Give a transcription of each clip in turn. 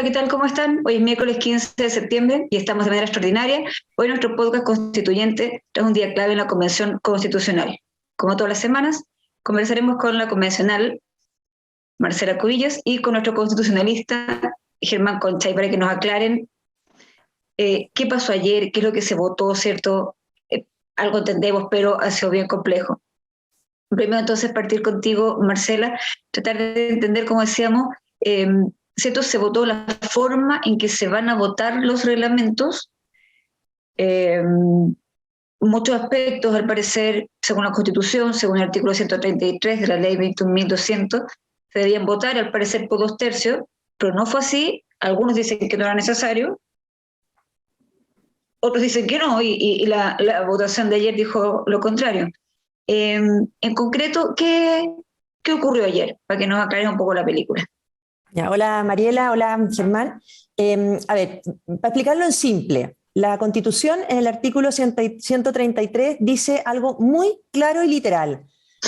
¿qué tal? ¿Cómo están? Hoy es miércoles 15 de septiembre y estamos de manera extraordinaria. Hoy nuestro podcast constituyente es un día clave en la Convención Constitucional. Como todas las semanas, conversaremos con la convencional Marcela Cubillos y con nuestro constitucionalista Germán Conchay para que nos aclaren qué pasó ayer, qué es lo que se votó, ¿cierto? Algo entendemos, pero ha sido bien complejo. Primero entonces partir contigo, Marcela, tratar de entender, como decíamos, ¿cierto? Se votó la forma en que se van a votar los reglamentos. Eh, Muchos aspectos, al parecer, según la Constitución, según el artículo 133 de la ley 21.200, se debían votar, al parecer, por 2/3, pero no fue así. Algunos dicen que no era necesario, otros dicen que no, y la votación de ayer dijo lo contrario. En concreto, ¿qué ocurrió ayer? Para que nos aclare un poco la película. Ya, hola Mariela, hola Germán. A ver, para explicarlo en simple, la Constitución en el artículo 133 dice algo muy claro y literal.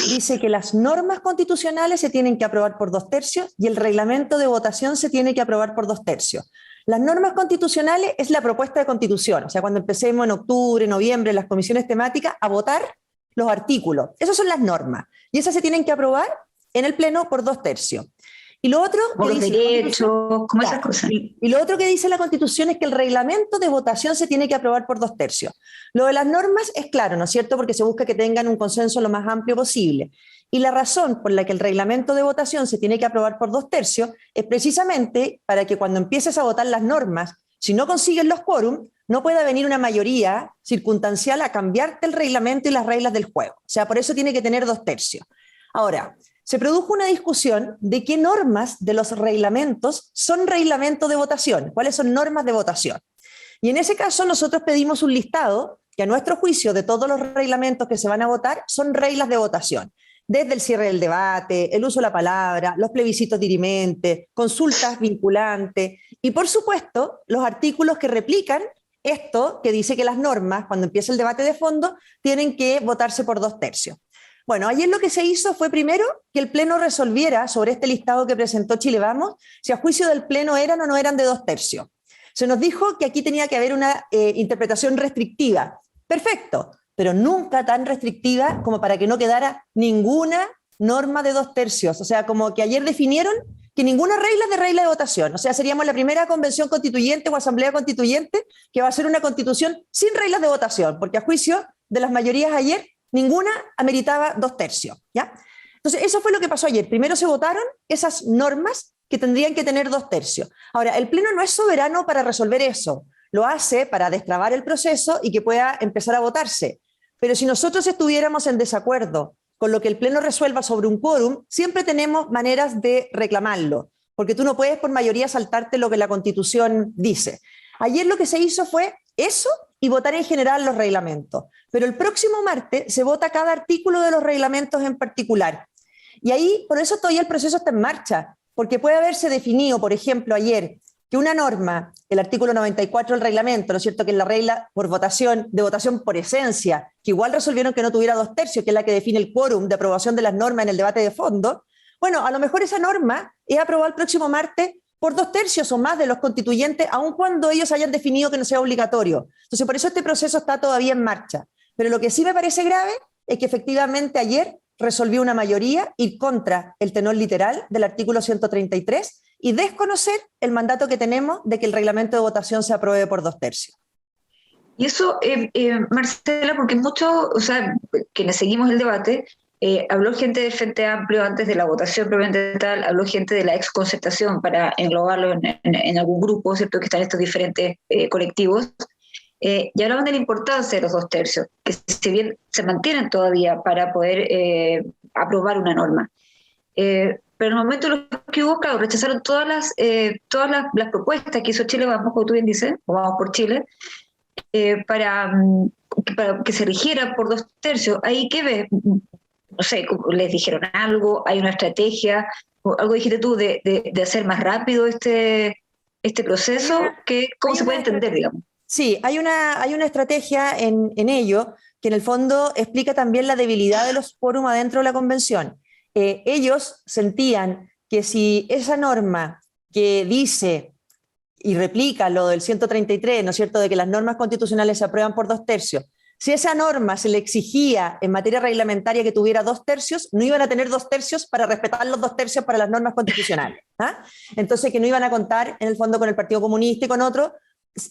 Dice que las normas constitucionales se tienen que aprobar por 2/3 y el reglamento de votación se tiene que aprobar por 2/3. Las normas constitucionales es la propuesta de constitución, o sea, cuando empecemos en octubre, noviembre, las comisiones temáticas a votar los artículos. Esas son las normas y esas se tienen que aprobar en el Pleno por 2/3. Y lo otro Como que los dice derechos, como esas claro, cosas. y lo otro que dice la Constitución es que el reglamento de votación se tiene que aprobar por 2/3. Lo de las normas es claro, ¿no es cierto? Porque se busca que tengan un consenso lo más amplio posible. Y la razón por la que el reglamento de votación se tiene que aprobar por 2/3 es precisamente para que cuando empieces a votar las normas, si no consigues los quórum, no pueda venir una mayoría circunstancial a cambiarte el reglamento y las reglas del juego. O sea, por eso tiene que tener 2/3. Ahora, se produjo una discusión de qué normas de los reglamentos son reglamentos de votación, cuáles son normas de votación. Y en ese caso nosotros pedimos un listado que a nuestro juicio de todos los reglamentos que se van a votar son reglas de votación. Desde el cierre del debate, el uso de la palabra, los plebiscitos dirimentes, consultas vinculantes y por supuesto los artículos que replican esto que dice que las normas, cuando empieza el debate de fondo, tienen que votarse por 2/3. Bueno, ayer lo que se hizo fue primero que el Pleno resolviera sobre este listado que presentó Chile Vamos, si a juicio del Pleno eran o no eran de 2/3. Se nos dijo que aquí tenía que haber una interpretación restrictiva. Perfecto, pero nunca tan restrictiva como para que no quedara ninguna norma de 2/3. O sea, como que ayer definieron que ninguna regla es de regla de votación. O sea, seríamos la primera convención constituyente o asamblea constituyente que va a ser una constitución sin reglas de votación, porque a juicio de las mayorías ayer ninguna ameritaba 2/3, ¿ya? Entonces, eso fue lo que pasó ayer. Primero se votaron esas normas que tendrían que tener 2/3. Ahora, el Pleno no es soberano para resolver eso. Lo hace para destrabar el proceso y que pueda empezar a votarse. Pero si nosotros estuviéramos en desacuerdo con lo que el Pleno resuelva sobre un quórum, siempre tenemos maneras de reclamarlo, porque tú no puedes por mayoría saltarte lo que la Constitución dice. Ayer lo que se hizo fue eso y votar en general los reglamentos. Pero el próximo martes se vota cada artículo de los reglamentos en particular. Y ahí, por eso todavía el proceso está en marcha, porque puede haberse definido, por ejemplo, ayer, que una norma, el artículo 94 del reglamento, ¿no es cierto?, que es la regla por votación, de votación por esencia, que igual resolvieron que no tuviera 2/3, que es la que define el quórum de aprobación de las normas en el debate de fondo. Bueno, a lo mejor esa norma es aprobada el próximo martes por 2/3 o más de los constituyentes, aun cuando ellos hayan definido que no sea obligatorio. Entonces, por eso este proceso está todavía en marcha. Pero lo que sí me parece grave es que efectivamente ayer resolvió una mayoría ir contra el tenor literal del artículo 133 y desconocer el mandato que tenemos de que el reglamento de votación se apruebe por 2/3. Y eso, Marcela, porque muchos, o sea, quienes seguimos el debate, habló gente del Frente Amplio antes de la votación propiamente tal, habló gente de la exconcertación para englobarlo en algún grupo, ¿cierto?, que están estos diferentes colectivos, y hablaban de la importancia de los 2/3, que si bien se mantienen todavía para poder aprobar una norma. Pero en el momento en los que hubo, claro, rechazaron todas las propuestas que hizo Chile Vamos, como tú bien dices, o Vamos por Chile, para que se rigiera por 2/3. Ahí, ¿qué ves? No sé, les dijeron algo, hay una estrategia, o algo dijiste tú de hacer más rápido este proceso, ¿cómo se puede entender, digamos? Sí, hay una estrategia en ello que en el fondo explica también la debilidad de los quórum adentro de la convención. Ellos sentían que si esa norma que dice y replica lo del 133, ¿no es cierto?, de que las normas constitucionales se aprueban por 2/3, si esa norma se le exigía en materia reglamentaria que tuviera 2/3, no iban a tener 2/3 para respetar los 2/3 para las normas constitucionales. ¿Ah? Entonces, que no iban a contar en el fondo con el Partido Comunista y con otros,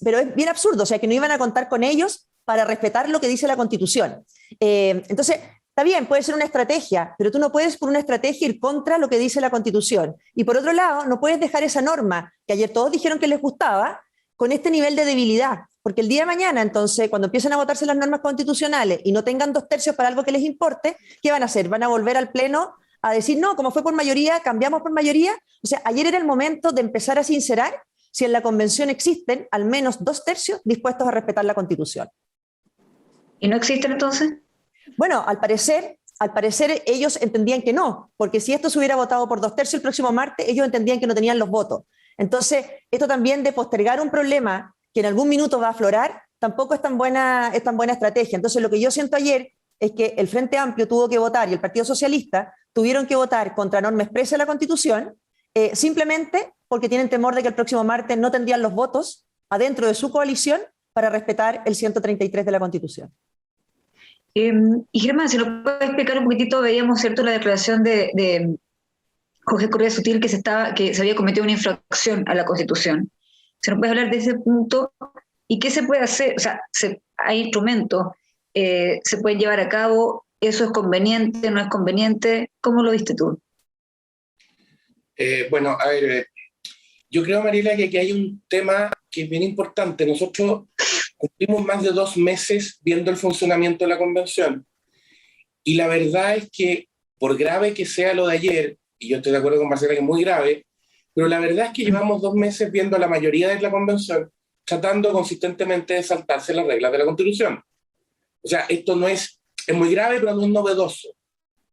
pero es bien absurdo, o sea, que no iban a contar con ellos para respetar lo que dice la Constitución. Entonces, está bien, puede ser una estrategia, pero tú no puedes por una estrategia ir contra lo que dice la Constitución. Y por otro lado, no puedes dejar esa norma, que ayer todos dijeron que les gustaba, con este nivel de debilidad. Porque el día de mañana, entonces, cuando empiecen a votarse las normas constitucionales y no tengan 2/3 para algo que les importe, ¿qué van a hacer? ¿Van a volver al Pleno a decir, no, como fue por mayoría, cambiamos por mayoría? O sea, ayer era el momento de empezar a sincerar si en la Convención existen al menos 2/3 dispuestos a respetar la Constitución. ¿Y no existen entonces? Bueno, al parecer ellos entendían que no, porque si esto se hubiera votado por 2/3 el próximo martes, ellos entendían que no tenían los votos. Entonces, esto también de postergar un problema que en algún minuto va a aflorar, tampoco es tan buena estrategia. Entonces, lo que yo siento ayer es que el Frente Amplio tuvo que votar y el Partido Socialista tuvieron que votar contra norma expresa de la Constitución, simplemente porque tienen temor de que el próximo martes no tendrían los votos adentro de su coalición para respetar el 133 de la Constitución. Y Germán, si nos puedes explicar un poquitito, veíamos, ¿cierto?, la declaración de Jorge Correa Sutil que se había cometido una infracción a la Constitución. ¿Se nos puede hablar de ese punto? ¿Y qué se puede hacer? O sea, hay instrumentos, se pueden llevar a cabo, ¿eso es conveniente, no es conveniente? ¿Cómo lo viste tú? Bueno, a ver, yo creo, Mariela, que aquí hay un tema que es bien importante. Nosotros cumplimos más de 2 meses viendo el funcionamiento de la Convención, y la verdad es que, por grave que sea lo de ayer, y yo estoy de acuerdo con Marcela que es muy grave, pero la verdad es que llevamos 2 meses viendo a la mayoría de la Convención tratando consistentemente de saltarse las reglas de la Constitución. O sea, esto no es muy grave, pero no es novedoso.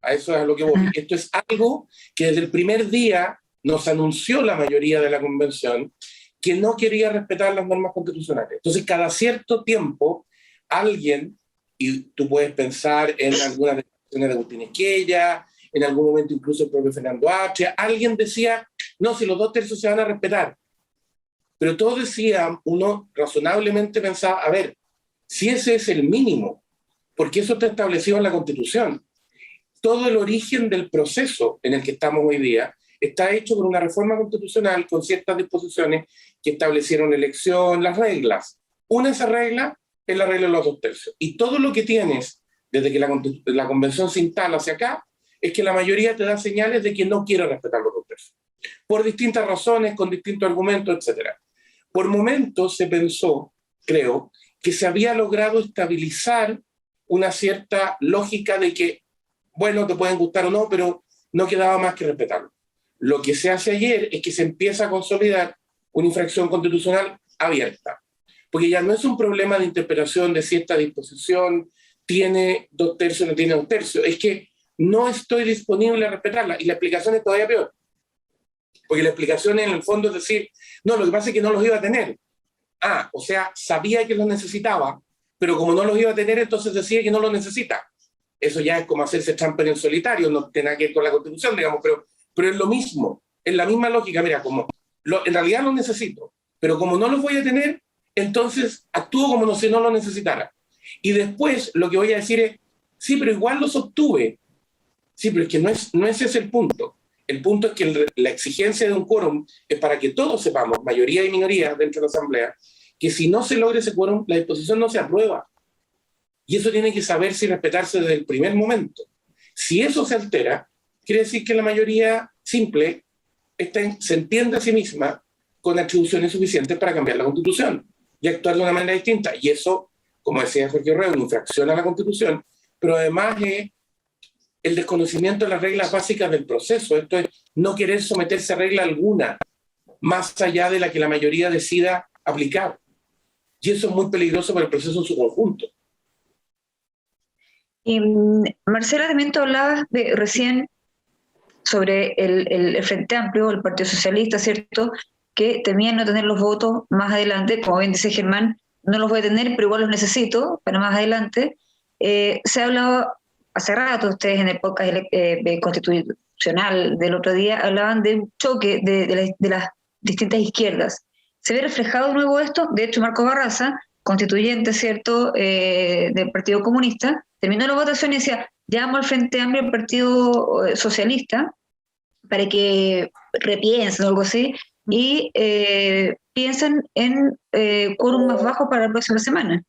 A eso es a lo que voy. Esto es algo que desde el primer día nos anunció la mayoría de la Convención, que no quería respetar las normas constitucionales. Entonces, cada cierto tiempo, alguien, y tú puedes pensar en algunas declaraciones de Agustín Esquella, en algún momento incluso el propio Fernando Atria, alguien decía, no, si los 2/3 se van a respetar. Pero todos decían, uno razonablemente pensaba, a ver, si ese es el mínimo, porque eso está establecido en la Constitución. Todo el origen del proceso en el que estamos hoy día está hecho por una reforma constitucional con ciertas disposiciones que establecieron elección, las reglas. Una de esas reglas es la regla de los 2/3. Y todo lo que tienes desde que la Convención se instala hacia acá es que la mayoría te da señales de que no quiere respetar los 2/3. Por distintas razones, con distintos argumentos, etc. Por momentos se pensó, creo, que se había logrado estabilizar una cierta lógica de que, bueno, te pueden gustar o no, pero no quedaba más que respetarlo. Lo que se hace ayer es que se empieza a consolidar una infracción constitucional abierta, porque ya no es un problema de interpretación de si esta disposición tiene 2/3 o no tiene 2/3, es que no estoy disponible a respetarla, y la explicación es todavía peor, porque la explicación en el fondo es decir, no, lo que pasa es que no los iba a tener. O sea, sabía que los necesitaba, pero como no los iba a tener, entonces decía que no los necesita. Eso ya es como hacerse trampa en el solitario, no tiene nada que ver con la Constitución, digamos, pero es lo mismo, es la misma lógica. Mira, en realidad los necesito, pero como no los voy a tener, entonces actúo como si no los necesitara. Y después lo que voy a decir es, sí, pero igual los obtuve. Sí, pero es que no es ese el punto. El punto es que la exigencia de un quórum es para que todos sepamos, mayoría y minoría dentro de la Asamblea, que si no se logra ese quórum, la disposición no se aprueba. Y eso tiene que saberse y respetarse desde el primer momento. Si eso se altera, quiere decir que la mayoría simple se entiende a sí misma con atribuciones suficientes para cambiar la Constitución y actuar de una manera distinta. Y eso, como decía Jorge Correa, es una infracción a la Constitución, pero además es el desconocimiento de las reglas básicas del proceso. Esto es no querer someterse a regla alguna, más allá de la que la mayoría decida aplicar. Y eso es muy peligroso para el proceso en su conjunto. Y Marcela, también tú hablabas recién sobre el Frente Amplio, el Partido Socialista, ¿cierto?, que temían no tener los votos más adelante. Como bien dice Germán, no los voy a tener, pero igual los necesito para más adelante. Se ha hablado hace rato, ustedes en el podcast constitucional del otro día hablaban de un choque de las distintas izquierdas. se ve reflejado de nuevo esto. De hecho, Marco Barraza, constituyente, ¿cierto?, del Partido Comunista, terminó la votación y decía, llamo al Frente Amplio al Partido Socialista para que repiensen o algo así, y piensen en quórum más bajo para la próxima semana.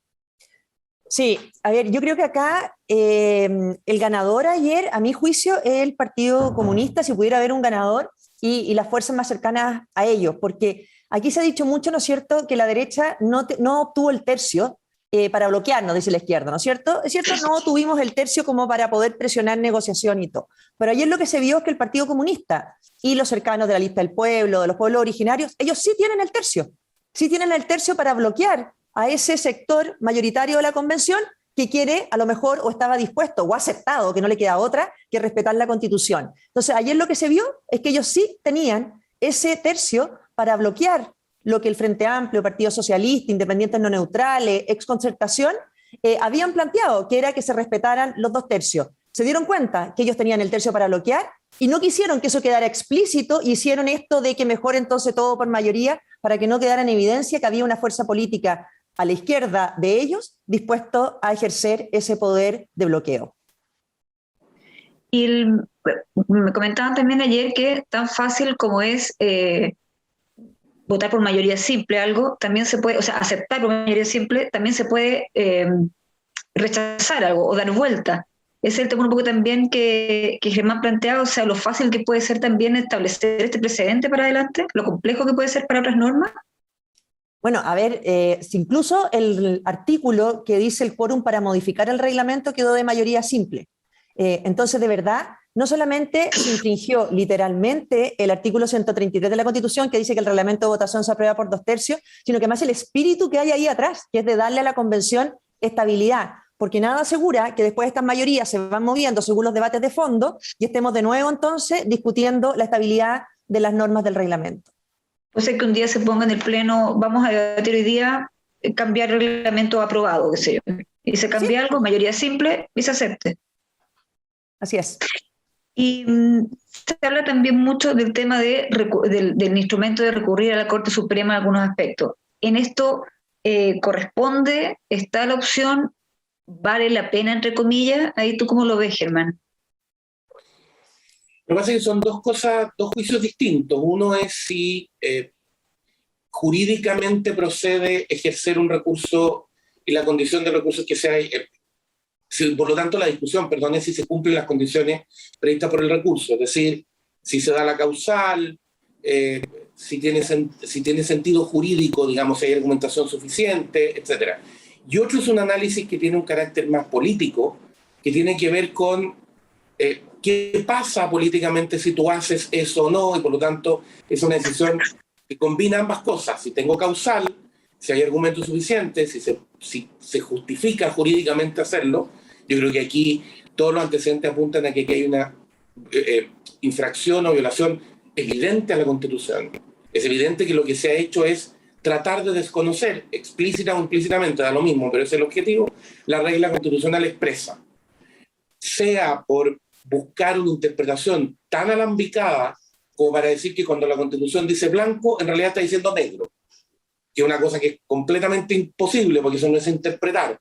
Sí, a ver, yo creo que acá el ganador ayer, a mi juicio, es el Partido Comunista, si pudiera haber un ganador, y las fuerzas más cercanas a ellos, porque aquí se ha dicho mucho, ¿no es cierto?, que la derecha no obtuvo el tercio para bloquearnos, dice la izquierda, ¿no es cierto? Es cierto, no tuvimos el tercio como para poder presionar negociación y todo, pero ayer lo que se vio es que el Partido Comunista y los cercanos de la lista del pueblo, de los pueblos originarios, ellos sí tienen el tercio para bloquear a ese sector mayoritario de la convención que quiere, a lo mejor, o estaba dispuesto o aceptado, que no le queda otra que respetar la Constitución. Entonces, ayer lo que se vio es que ellos sí tenían ese tercio para bloquear lo que el Frente Amplio, Partido Socialista, Independientes No Neutrales, Exconcertación, habían planteado, que era que se respetaran los 2 tercios. Se dieron cuenta que ellos tenían el tercio para bloquear y no quisieron que eso quedara explícito, y hicieron esto de que mejor entonces todo por mayoría, para que no quedara en evidencia que había una fuerza política a la izquierda de ellos dispuesto a ejercer ese poder de bloqueo. Y me comentaban también ayer que tan fácil como es votar por mayoría simple algo, también se puede, o sea, aceptar por mayoría simple, también se puede rechazar algo o dar vuelta. Es el tema un poco también que Germán planteaba, o sea, lo fácil que puede ser también establecer este precedente para adelante, lo complejo que puede ser para otras normas. Bueno, a ver, si incluso el artículo que dice el quórum para modificar el reglamento quedó de mayoría simple. Entonces, de verdad, no solamente se infringió literalmente el artículo 133 de la Constitución, que dice que el reglamento de votación se aprueba por 2 tercios, sino que más el espíritu que hay ahí atrás, que es de darle a la convención estabilidad, porque nada asegura que después estas mayorías se van moviendo según los debates de fondo y estemos de nuevo entonces discutiendo la estabilidad de las normas del reglamento. O sea, que un día se ponga en el pleno, vamos a debatir hoy día, cambiar el reglamento aprobado, qué sé yo, y se cambia algo, mayoría simple, y se acepte. Así es. Y se habla también mucho del tema del instrumento de recurrir a la Corte Suprema en algunos aspectos. ¿En esto corresponde, está la opción, vale la pena, entre comillas? Ahí tú cómo lo ves, Germán. Lo que pasa es que son dos juicios distintos. Uno es si jurídicamente procede ejercer un recurso y la condición del recurso es que sea... por lo tanto, la discusión, perdón, es si se cumplen las condiciones previstas por el recurso, es decir, si se da la causal, si tiene sentido jurídico, digamos, si hay argumentación suficiente, etc. Y otro es un análisis que tiene un carácter más político, que tiene que ver con qué pasa políticamente si tú haces eso o no, y por lo tanto es una decisión que combina ambas cosas. Si tengo causal, si hay argumentos suficientes, si se justifica jurídicamente hacerlo. Yo creo que aquí todos los antecedentes apuntan a que aquí hay una infracción o violación evidente a la Constitución. Es evidente que lo que se ha hecho es tratar de desconocer, explícita o implícitamente, da lo mismo, pero ese es el objetivo, la regla constitucional expresa. Sea por buscar una interpretación tan alambicada como para decir que cuando la Constitución dice blanco, en realidad está diciendo negro, que es una cosa que es completamente imposible, porque eso no es interpretar.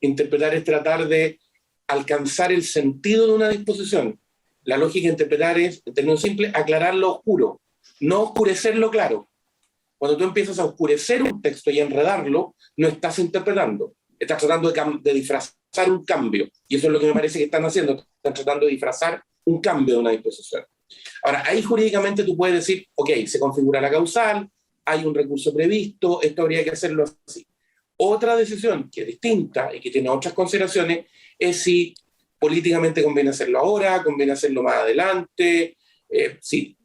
Interpretar es tratar de alcanzar el sentido de una disposición. La lógica de interpretar es, en términos simples, aclarar lo oscuro, no oscurecer lo claro. Cuando tú empiezas a oscurecer un texto y a enredarlo, no estás interpretando, estás tratando de disfrazar un cambio, y eso es lo que me parece que están haciendo, están tratando de disfrazar un cambio de una disposición. Ahora, ahí jurídicamente tú puedes decir, ok, se configura la causal, hay un recurso previsto, esto habría que hacerlo así. Otra decisión que es distinta y que tiene otras consideraciones es si políticamente conviene hacerlo ahora, conviene hacerlo más adelante, si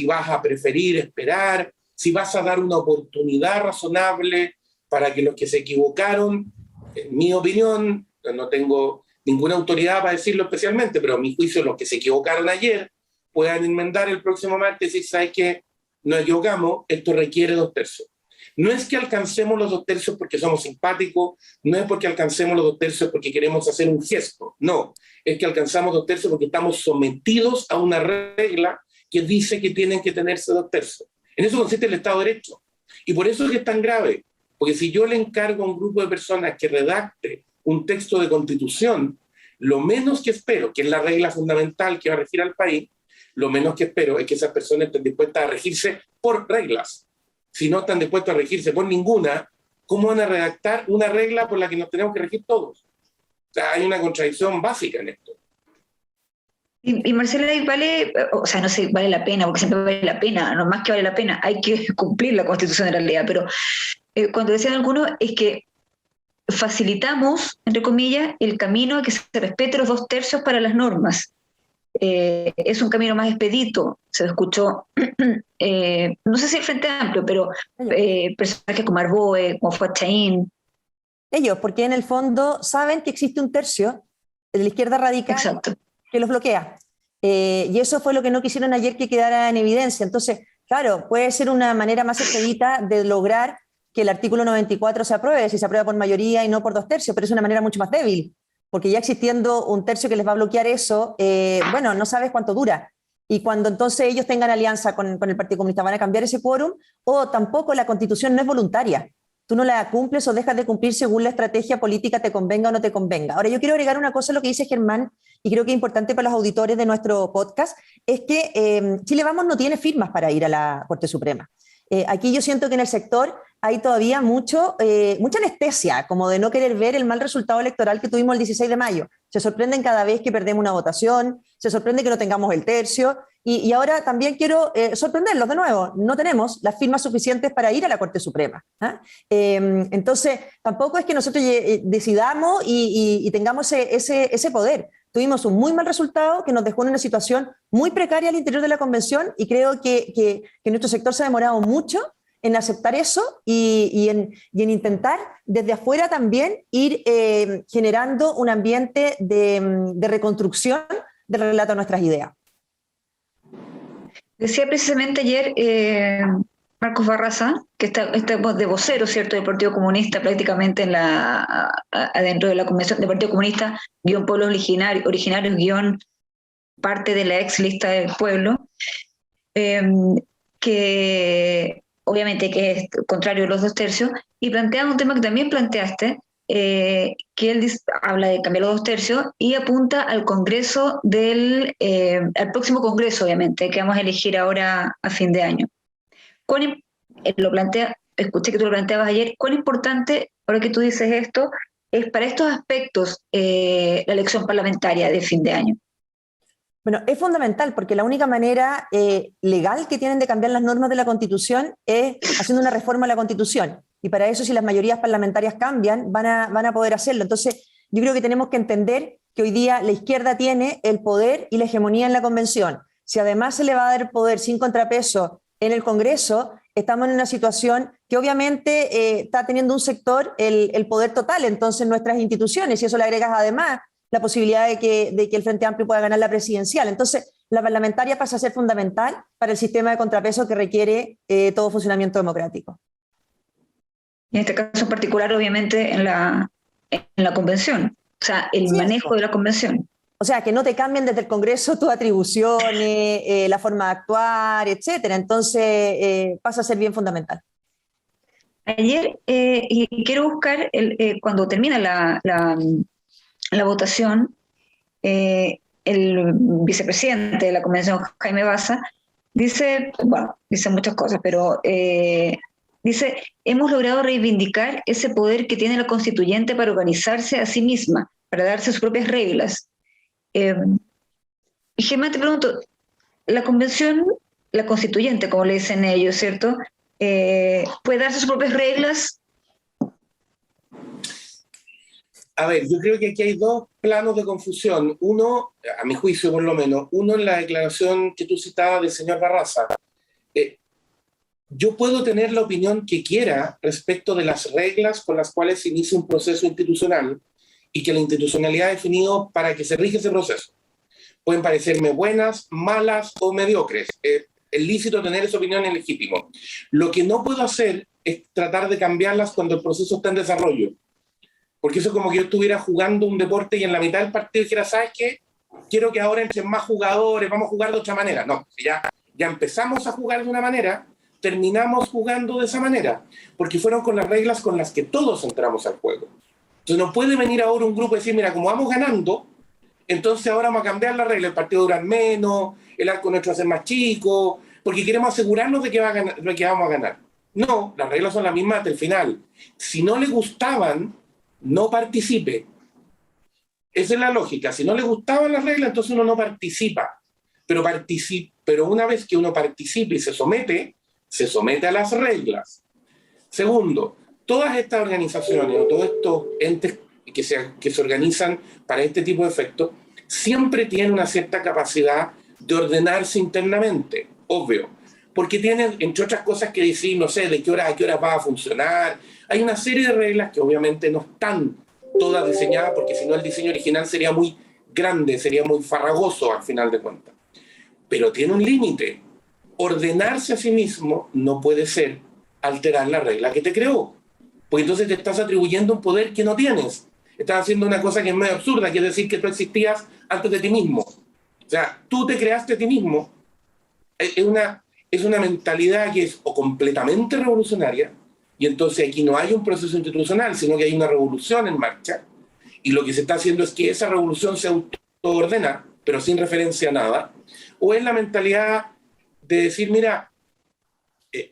vas a preferir esperar, si vas a dar una oportunidad razonable para que los que se equivocaron, en mi opinión, no tengo ninguna autoridad para decirlo especialmente, pero a mi juicio los que se equivocaron ayer puedan enmendar el próximo martes y decir, ¿sabes qué? Nos equivocamos, esto requiere 2 tercios. No es que alcancemos los 2 tercios porque somos simpáticos, no es porque alcancemos los 2 tercios porque queremos hacer un gesto, no, es que alcanzamos 2 tercios porque estamos sometidos a una regla que dice que tienen que tenerse 2 tercios. En eso consiste el Estado de Derecho. Y por eso es que es tan grave, porque si yo le encargo a un grupo de personas que redacte un texto de constitución, lo menos que espero, que es la regla fundamental que va a regir al país, lo menos que espero es que esas personas estén dispuestas a regirse por reglas. Si no están dispuestas a regirse por ninguna, ¿cómo van a redactar una regla por la que nos tenemos que regir todos? O sea, hay una contradicción básica en esto. Y Marcela, ¿y vale, o sea, no sé, vale la pena, porque siempre vale la pena, no más que vale la pena, hay que cumplir la Constitución en realidad, pero cuando decían algunos es que facilitamos, entre comillas, el camino a que se respete los 2/3 para las normas. Es un camino más expedito, se escuchó, no sé si el Frente Amplio, pero personajes como Arboe, como Fuachaín. Ellos, porque en el fondo saben que existe un tercio de la izquierda radical. Exacto. Que los bloquea. Y eso fue lo que no quisieron ayer que quedara en evidencia. Entonces, claro, puede ser una manera más expedita de lograr que el artículo 94 se apruebe, si se aprueba por mayoría y no por 2/3, pero es una manera mucho más débil, porque ya existiendo un tercio que les va a bloquear eso, bueno, no sabes cuánto dura. Y cuando entonces ellos tengan alianza con el Partido Comunista, ¿van a cambiar ese quórum? O tampoco la Constitución no es voluntaria. Tú no la cumples o dejas de cumplir según la estrategia política te convenga o no te convenga. Ahora, yo quiero agregar una cosa a lo que dice Germán, y creo que es importante para los auditores de nuestro podcast, es que Chile Vamos no tiene firmas para ir a la Corte Suprema. Aquí yo siento que en el sector hay todavía mucha anestesia, como de no querer ver el mal resultado electoral que tuvimos el 16 de mayo. Se sorprenden cada vez que perdemos una votación, se sorprende que no tengamos el tercio, y ahora también quiero sorprenderlos de nuevo, no tenemos las firmas suficientes para ir a la Corte Suprema. Entonces, tampoco es que nosotros decidamos y tengamos ese poder. Tuvimos un muy mal resultado que nos dejó en una situación muy precaria al interior de la convención, y creo que nuestro sector se ha demorado mucho en aceptar eso y en intentar desde afuera también ir generando un ambiente de reconstrucción del relato de nuestras ideas. Decía precisamente ayer Marcos Barraza, que está de vocero, ¿cierto?, del Partido Comunista, prácticamente adentro de la Convención del Partido Comunista, _pueblos originarios, parte de la ex lista del pueblo, que obviamente que es contrario a los 2/3, y plantea un tema que también planteaste, que él habla de cambiar los 2/3 y apunta al Congreso al próximo Congreso, obviamente, que vamos a elegir ahora a fin de año. Escuché que tú lo planteabas ayer, ¿cuán importante, ahora que tú dices esto, es para estos aspectos la elección parlamentaria de fin de año? Bueno, es fundamental porque la única manera legal que tienen de cambiar las normas de la Constitución es haciendo una reforma a la Constitución. Y para eso, si las mayorías parlamentarias cambian, van a poder hacerlo. Entonces, yo creo que tenemos que entender que hoy día la izquierda tiene el poder y la hegemonía en la Convención. Si además se le va a dar poder sin contrapeso en el Congreso, estamos en una situación que obviamente está teniendo un sector el poder total. Entonces, nuestras instituciones, y eso le agregas además la posibilidad de que el Frente Amplio pueda ganar la presidencial. Entonces, la parlamentaria pasa a ser fundamental para el sistema de contrapeso que requiere todo funcionamiento democrático. En este caso en particular, obviamente, en la convención, o sea, el manejo de la convención. O sea, que no te cambien desde el Congreso tus atribuciones, la forma de actuar, etcétera. Entonces, pasa a ser bien fundamental. Ayer, y quiero buscar, cuando termina la votación, el vicepresidente de la convención, Jaime Baza, dice muchas cosas, pero dice: hemos logrado reivindicar ese poder que tiene la constituyente para organizarse a sí misma, para darse sus propias reglas. Y Germán, te pregunto, la convención, la constituyente, como le dicen ellos, ¿cierto?, ¿puede darse sus propias reglas? A ver, yo creo que aquí hay dos planos de confusión. Uno, a mi juicio por lo menos, uno en la declaración que tú citabas del señor Barraza. Yo puedo tener la opinión que quiera respecto de las reglas con las cuales se inicia un proceso institucional y que la institucionalidad ha definido para que se rige ese proceso. Pueden parecerme buenas, malas o mediocres. Es lícito tener esa opinión, es legítimo. Lo que no puedo hacer es tratar de cambiarlas cuando el proceso está en desarrollo. Porque eso es como que yo estuviera jugando un deporte y en la mitad del partido dijera: ¿sabes qué? Quiero que ahora entren más jugadores, vamos a jugar de otra manera. No, ya empezamos a jugar de una manera, terminamos jugando de esa manera, porque fueron con las reglas con las que todos entramos al juego. Entonces no puede venir ahora un grupo y decir, mira, como vamos ganando, entonces ahora vamos a cambiar la regla, el partido dura menos, el arco nuestro va a ser más chico, porque queremos asegurarnos de que vamos a ganar. No, las reglas son las mismas hasta el final. Si no le gustaban, no participe. Esa es la lógica. Si no le gustaban las reglas, entonces uno no participa. Pero una vez que uno participe y se somete a las reglas. Segundo, todas estas organizaciones o todos estos entes que se organizan para este tipo de efectos siempre tienen una cierta capacidad de ordenarse internamente, obvio, porque tienen, entre otras cosas, que decir, no sé, de qué hora a qué hora va a funcionar. Hay una serie de reglas que obviamente no están todas diseñadas, porque si no el diseño original sería muy grande, sería muy farragoso al final de cuentas. Pero tiene un límite. Ordenarse a sí mismo no puede ser alterar la regla que te creó, porque entonces te estás atribuyendo un poder que no tienes. Estás haciendo una cosa que es medio absurda, que es decir que tú existías antes de ti mismo. O sea, tú te creaste a ti mismo. Es una mentalidad que es o completamente revolucionaria, y entonces aquí no hay un proceso institucional, sino que hay una revolución en marcha, y lo que se está haciendo es que esa revolución se autoordena, pero sin referencia a nada, o es la mentalidad de decir, mira,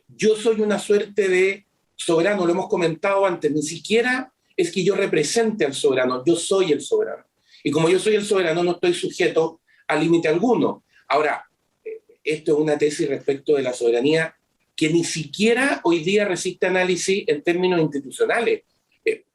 yo soy una suerte de soberano, lo hemos comentado antes, ni siquiera es que yo represente al soberano, yo soy el soberano. Y como yo soy el soberano, no estoy sujeto a límite alguno. Ahora, esto es una tesis respecto de la soberanía que ni siquiera hoy día resiste análisis en términos institucionales.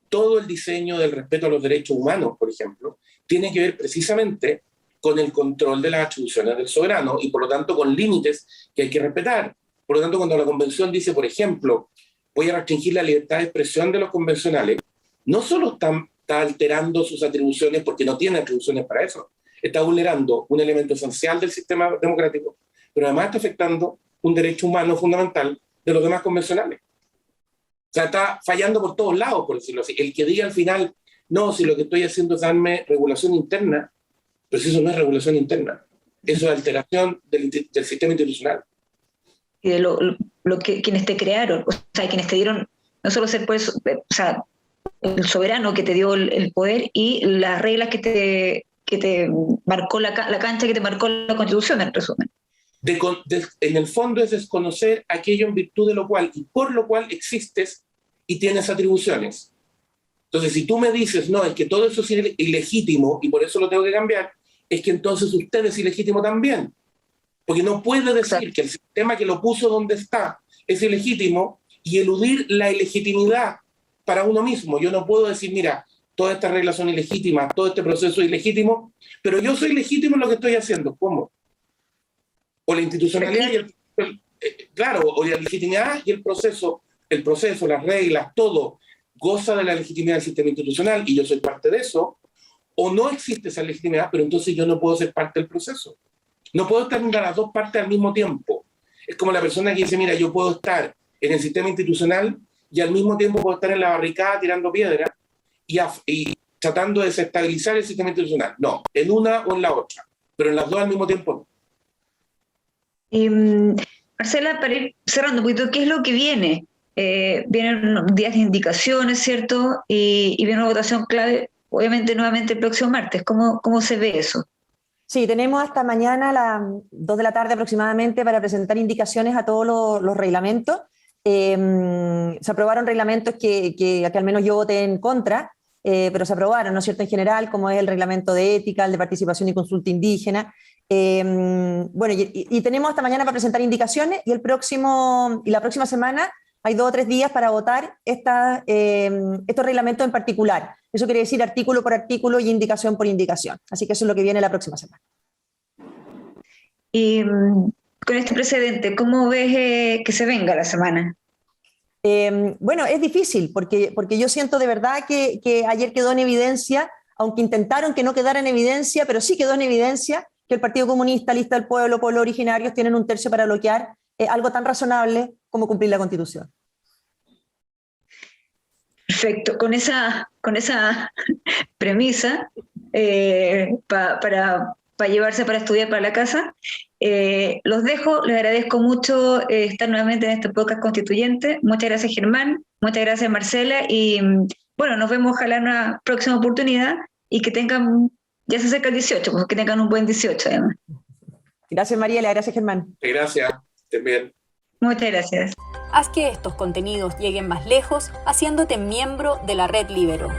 Todo el diseño del respeto a los derechos humanos, por ejemplo, tiene que ver precisamente con el control de las atribuciones del soberano y por lo tanto con límites que hay que respetar. Por lo tanto, cuando la convención dice, por ejemplo, voy a restringir la libertad de expresión de los convencionales, no solo está alterando sus atribuciones porque no tiene atribuciones para eso, está vulnerando un elemento esencial del sistema democrático, pero además está afectando un derecho humano fundamental de los demás convencionales. O sea, está fallando por todos lados, por decirlo así. El que diga al final, no, si lo que estoy haciendo es darme regulación interna, pues eso no es regulación interna, eso es alteración del sistema institucional. Y de lo que quienes te crearon, o sea, quienes te dieron, no solo ser pues, o sea, el soberano que te dio el poder y las reglas que te marcó la cancha, que te marcó la Constitución, en resumen. En el fondo es desconocer aquello en virtud de lo cual y por lo cual existes y tienes atribuciones. Entonces, si tú me dices, no, es que todo eso es ilegítimo y por eso lo tengo que cambiar, es que entonces usted es ilegítimo también. Porque no puede decir que el sistema que lo puso donde está es ilegítimo y eludir la ilegitimidad para uno mismo. Yo no puedo decir, mira, todas estas reglas son ilegítimas, todo este proceso es ilegítimo, pero yo soy legítimo en lo que estoy haciendo. ¿Cómo? O la institucionalidad claro, o la legitimidad y el proceso, las reglas, todo goza de la legitimidad del sistema institucional y yo soy parte de eso, o no existe esa legitimidad, pero entonces yo no puedo ser parte del proceso. No puedo estar en las dos partes al mismo tiempo. Es como la persona que dice, mira, yo puedo estar en el sistema institucional y al mismo tiempo puedo estar en la barricada tirando piedra y tratando de desestabilizar el sistema institucional. No, en una o en la otra, pero en las dos al mismo tiempo no. Marcela, para ir cerrando un poquito, ¿qué es lo que viene? Vienen días de indicaciones, ¿cierto? Y viene una votación clave, obviamente, nuevamente el próximo martes. ¿Cómo se ve eso? Sí, tenemos hasta mañana a las 2 de la tarde aproximadamente para presentar indicaciones a todos los reglamentos. Se aprobaron reglamentos que al menos yo voté en contra, pero se aprobaron, ¿no es cierto?, en general, como es el reglamento de ética, el de participación y consulta indígena. Bueno, y tenemos hasta mañana para presentar indicaciones y la próxima semana hay 2 o 3 días para votar estos reglamentos en particular. Eso quiere decir artículo por artículo y indicación por indicación. Así que eso es lo que viene la próxima semana. Y con este precedente, ¿cómo ves que se venga la semana? Bueno, es difícil porque yo siento de verdad que ayer quedó en evidencia, aunque intentaron que no quedara en evidencia, pero sí quedó en evidencia que el Partido Comunista, Lista del Pueblo, Pueblos Originarios tienen 1/3 para bloquear algo tan razonable como cumplir la Constitución. Perfecto. Con esa premisa, para para llevarse para estudiar para la casa. Los dejo, les agradezco mucho estar nuevamente en este podcast constituyente. Muchas gracias, Germán, muchas gracias, Marcela, y bueno, nos vemos ojalá en una próxima oportunidad y que tengan, ya se acerca el 18, pues que tengan un buen 18 además. Gracias, Mariela, gracias, Germán. Gracias, estén bien. Muchas gracias. Haz que estos contenidos lleguen más lejos haciéndote miembro de la Red Libero.